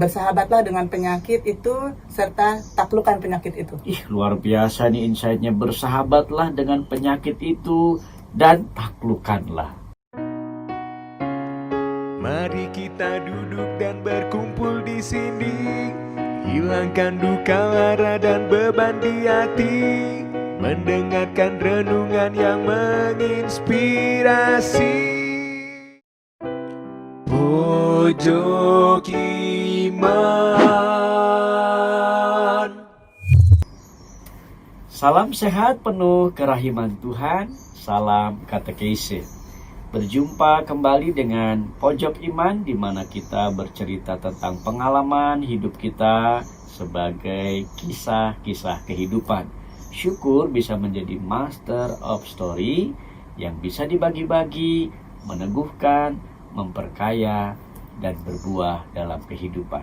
bersahabatlah dengan penyakit itu serta taklukkan penyakit itu. Ih, luar biasa nih insight-nya. Bersahabatlah dengan penyakit itu dan taklukkanlah. Mari kita duduk dan berkumpul di sini, hilangkan duka, lara dan beban di hati, mendengarkan renungan yang menginspirasi. Pojok Iman. Salam sehat penuh kerahiman Tuhan. Salam katekese. Berjumpa kembali dengan Pojok Iman, di mana kita bercerita tentang pengalaman hidup kita sebagai kisah-kisah kehidupan. Syukur bisa menjadi master of story yang bisa dibagi-bagi, meneguhkan, memperkaya, dan berbuah dalam kehidupan.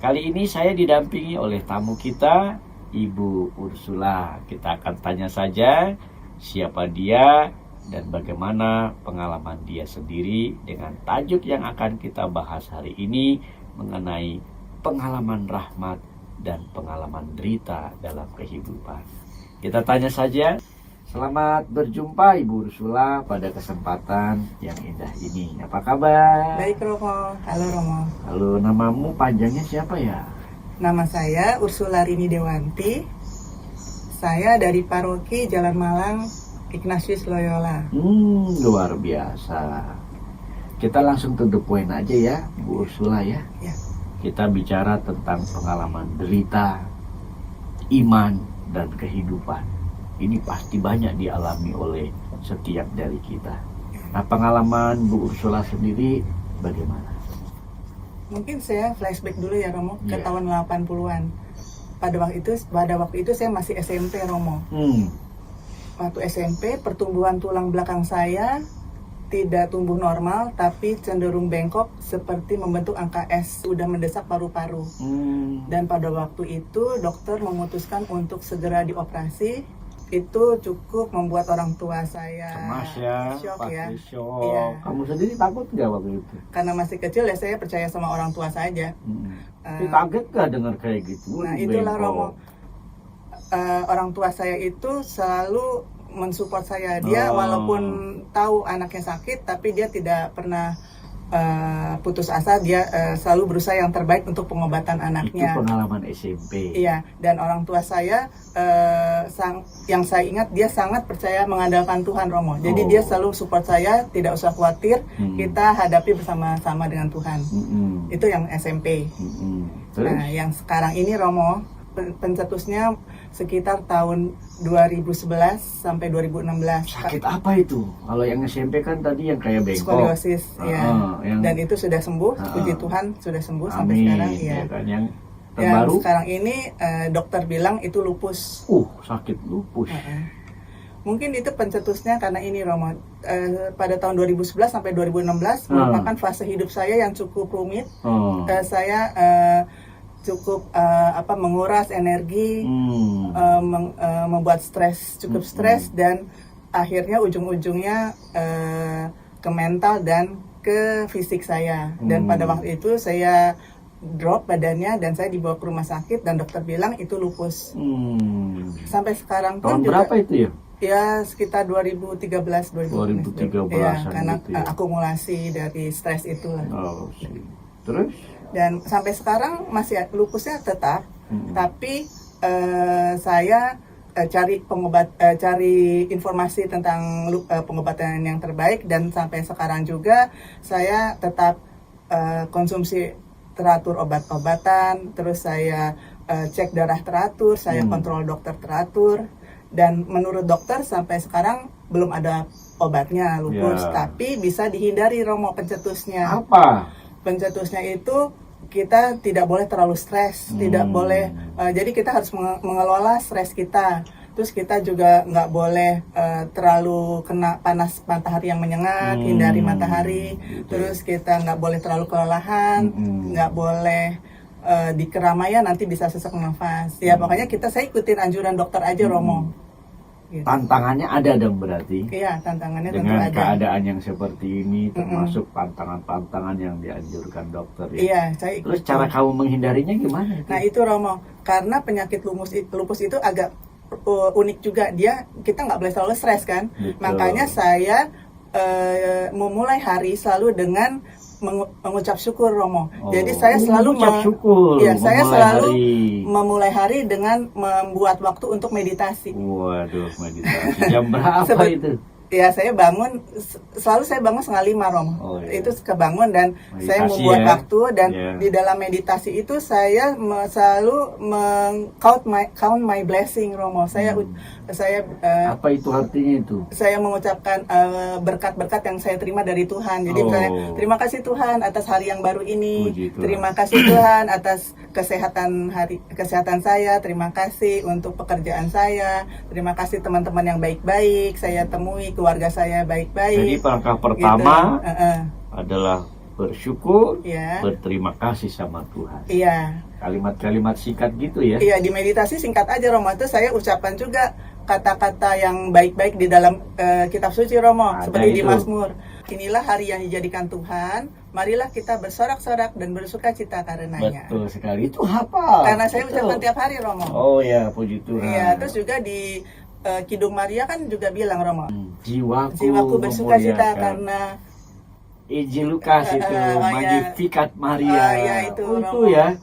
Kali ini saya didampingi oleh tamu kita, Ibu Ursula. Kita akan tanya saja siapa dia dan bagaimana pengalaman dia sendiri dengan tajuk yang akan kita bahas hari ini mengenai pengalaman rahmat dan pengalaman derita dalam kehidupan. Kita tanya saja. Selamat berjumpa Ibu Ursula pada kesempatan yang indah ini. Apa kabar? Baik Romo, halo Romo. Halo, namamu panjangnya siapa ya? Nama saya Ursula Rini Dewanti. Saya dari Paroki Jalan Malang Ignatius Loyola. Luar biasa. Kita langsung to the point aja ya, Bu Ursula ya. Ya. Kita bicara tentang pengalaman derita, iman, dan kehidupan. Ini pasti banyak dialami oleh setiap dari kita. Nah, pengalaman Bu Ursula sendiri bagaimana? Mungkin saya flashback dulu ya Romo, ke Iya. tahun 80-an. Pada waktu itu saya masih SMP Romo. Waktu SMP, pertumbuhan tulang belakang saya tidak tumbuh normal, tapi cenderung bengkok seperti membentuk angka S, sudah mendesak paru-paru. Dan pada waktu itu dokter memutuskan untuk segera dioperasi. Itu cukup membuat orang tua saya Cemas ya, shock ya. pasti shock. Iya. Kamu sendiri takut nggak waktu itu? Karena masih kecil ya saya percaya sama orang tua saja. Tapi kaget nggak dengar kayak gitu? Nah itulah Bengkok. Romo, orang tua saya itu selalu mensupport saya. Dia walaupun tahu anaknya sakit, tapi dia tidak pernah putus asa. Dia selalu berusaha yang terbaik untuk pengobatan anaknya. Itu pengalaman SMP. Iya, dan orang tua saya yang saya ingat dia sangat percaya mengandalkan Tuhan Romo. Jadi dia selalu support saya, tidak usah khawatir, kita hadapi bersama-sama dengan Tuhan. Itu yang SMP. Terus? Nah, yang sekarang ini Romo, pencetusnya sekitar tahun 2011 sampai 2016. Sakit apa itu? Kalau yang SMP kan tadi yang kayak bengkok. Skoliosis, ya. Yang... Dan itu sudah sembuh, puji Tuhan sudah sembuh. Amin. Sampai sekarang. Ya. Kan, yang Yang terbaru? sekarang ini dokter bilang itu lupus. Sakit lupus. Mungkin itu pencetusnya karena ini Romo. Pada tahun 2011 sampai 2016 merupakan fase hidup saya yang cukup rumit. Saya cukup menguras energi, membuat cukup stres, dan akhirnya ujung-ujungnya ke mental dan ke fisik saya. Dan pada waktu itu saya drop badannya dan saya dibawa ke rumah sakit dan dokter bilang itu lupus. Sampai sekarang pun tahun berapa itu ya? Ya sekitar 2013 ya, karena gitu ya? akumulasi dari stres itulah. Terus? Dan sampai sekarang masih lupusnya tetap, tapi saya cari informasi tentang pengobatan yang terbaik, dan sampai sekarang juga saya tetap konsumsi teratur obat-obatan, terus saya cek darah teratur, saya kontrol dokter teratur, dan menurut dokter sampai sekarang belum ada obatnya lupus, tapi bisa dihindari Romo pencetusnya. Apa? Pencetusnya itu kita tidak boleh terlalu stres, tidak boleh. Jadi kita harus mengelola stres kita. Terus kita juga nggak boleh terlalu kena panas matahari yang menyengat, hindari matahari. Terus kita nggak boleh terlalu kelelahan, nggak boleh di keramaian, nanti bisa sesak nafas. Ya pokoknya saya ikutin anjuran dokter aja Romo. Gitu. Tantangannya ada dong berarti. Iya, tantangannya tentu Dengan ada. keadaan yang seperti ini, termasuk pantangan-pantangan yang dianjurkan dokter ya. Iya, saya ikut. Terus cara kamu menghindarinya gimana? Nah itu Romo, karena penyakit lupus itu agak unik juga. Kita nggak boleh selalu stres kan. Betul. Makanya saya memulai hari selalu dengan mengucap syukur Romo. Jadi saya selalu mengucap syukur. Ya, saya selalu hari. memulai hari dengan membuat waktu untuk meditasi. Waduh, meditasi. Jam berapa itu? Ya, saya bangun, selalu saya bangun 4:30 Romo. Oh, iya. Itu kebangun dan Meditasi saya membuat ya. waktu dan di dalam meditasi itu saya selalu count my blessing Romo. Saya apa itu artinya itu? Saya mengucapkan berkat-berkat yang saya terima dari Tuhan. Jadi misalnya, terima kasih Tuhan atas hari yang baru ini. Terima kasih Tuhan atas kesehatan saya. Terima kasih untuk pekerjaan saya. Terima kasih teman-teman yang baik-baik saya temui, keluarga saya baik-baik. Jadi langkah pertama gitu. adalah bersyukur, Ya. berterima kasih sama Tuhan. Iya. Kalimat-kalimat singkat gitu ya. Iya, di meditasi singkat aja Romo, itu saya ucapkan juga kata-kata yang baik-baik di dalam kitab suci Romo, seperti di Mazmur. Inilah hari yang dijadikan Tuhan, marilah kita bersorak-sorak dan bersuka cita karenanya. Betul sekali, itu hafal. Karena saya ucapkan tiap hari Romo. Oh ya, puji Tuhan. Iya, terus juga di Kidung Maria kan juga bilang Romo, jiwaku bersuka cita memuliakan. karena Injil Lukas itu, Magnificat Maria. Iya, itu itu ya.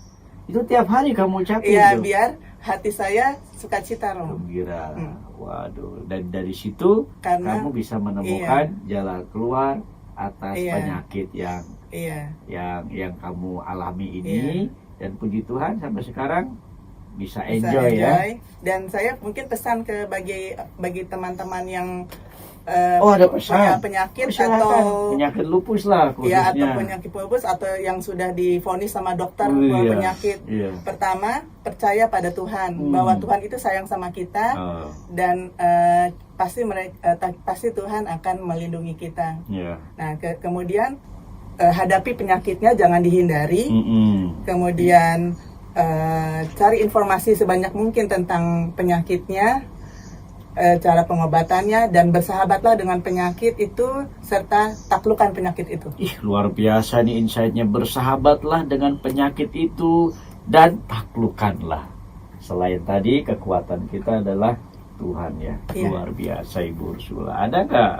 Itu tiap hari kamu ucapin. Iya, tuh. biar hati saya sukacita Romo. Gembira. Waduh, dan dari situ Karena, kamu bisa menemukan jalan keluar atas penyakit yang kamu alami ini. Dan puji Tuhan sampai sekarang bisa enjoy ya. Dan saya mungkin pesan bagi teman-teman yang ada pesan. punya penyakit atau penyakit lupus lah khususnya. Ya, atau penyakit lupus atau yang sudah divonis sama dokter penyakit. Pertama, percaya pada Tuhan bahwa Tuhan itu sayang sama kita dan pasti Tuhan akan melindungi kita. Nah, kemudian hadapi penyakitnya, jangan dihindari. Kemudian cari informasi sebanyak mungkin tentang penyakitnya, cara pengobatannya, dan bersahabatlah dengan penyakit itu serta taklukkan penyakit itu. Luar biasa nih insight-nya, bersahabatlah dengan penyakit itu dan taklukkanlah. Selain tadi kekuatan kita adalah Tuhan ya. Luar biasa Ibu Ursula. Ada nggak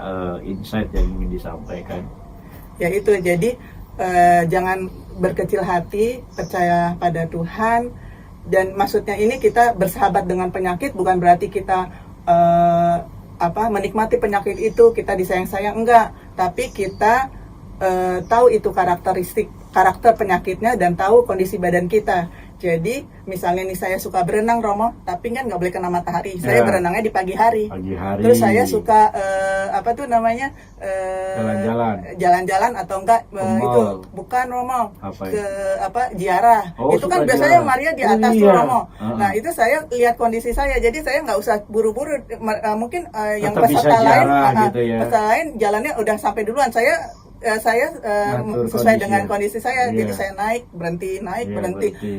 insight yang ingin disampaikan? Ya itu, jadi jangan berkecil hati, percaya pada Tuhan. Dan maksudnya ini kita bersahabat dengan penyakit bukan berarti kita menikmati penyakit itu, kita disayang-sayang, enggak. Tapi kita tahu itu karakter penyakitnya dan tahu kondisi badan kita. Jadi misalnya nih saya suka berenang Romo, tapi kan nggak boleh kena matahari. Saya berenangnya di pagi hari. Terus saya suka jalan-jalan atau enggak itu bukan Romo, ziarah. Itu kan biasanya Maria di atas tuh Romo. Nah itu saya lihat kondisi saya, jadi saya nggak usah buru-buru. Mungkin yang peserta lain jalannya udah sampai duluan. Saya sesuai dengan kondisi saya, jadi saya berhenti.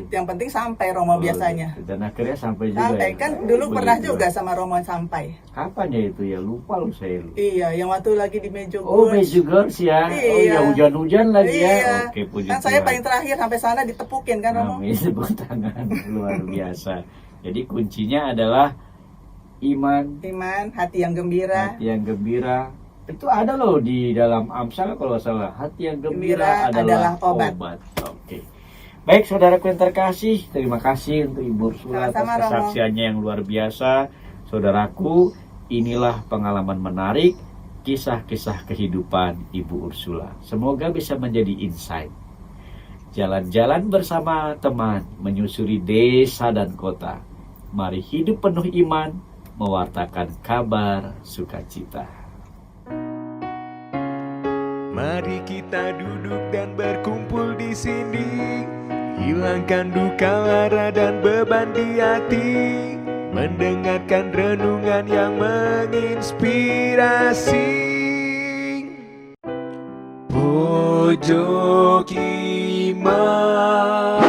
Yang penting sampai Romo biasanya. Dan akhirnya sampai juga. Kan dulu pernah juga sama Romo sampai. Kapan ya itu ya? Lupa saya. Iya, yang waktu lagi di Medjugorje. Oh, Medjugorje ya. Iya. Oh, ya hujan-hujan lagi ya. Oke, puji Tuhan. Saya paling terakhir sampai sana ditepukin kan Romo. Tepuk tangan, luar biasa. Jadi kuncinya adalah iman, hati yang gembira. Itu ada loh di dalam Amsal kalau salah, hati yang gembira adalah obat. Oke. Baik saudaraku yang terkasih, terima kasih untuk Ibu Ursula atas kesaksiannya yang luar biasa. Saudaraku, inilah pengalaman menarik, kisah-kisah kehidupan Ibu Ursula. Semoga bisa menjadi insight. Jalan-jalan bersama teman, menyusuri desa dan kota. Mari hidup penuh iman, mewartakan kabar sukacita. Mari kita duduk dan berkumpul di sini, hilangkan duka lara dan beban di hati, mendengarkan renungan yang menginspirasi. Pojok Iman.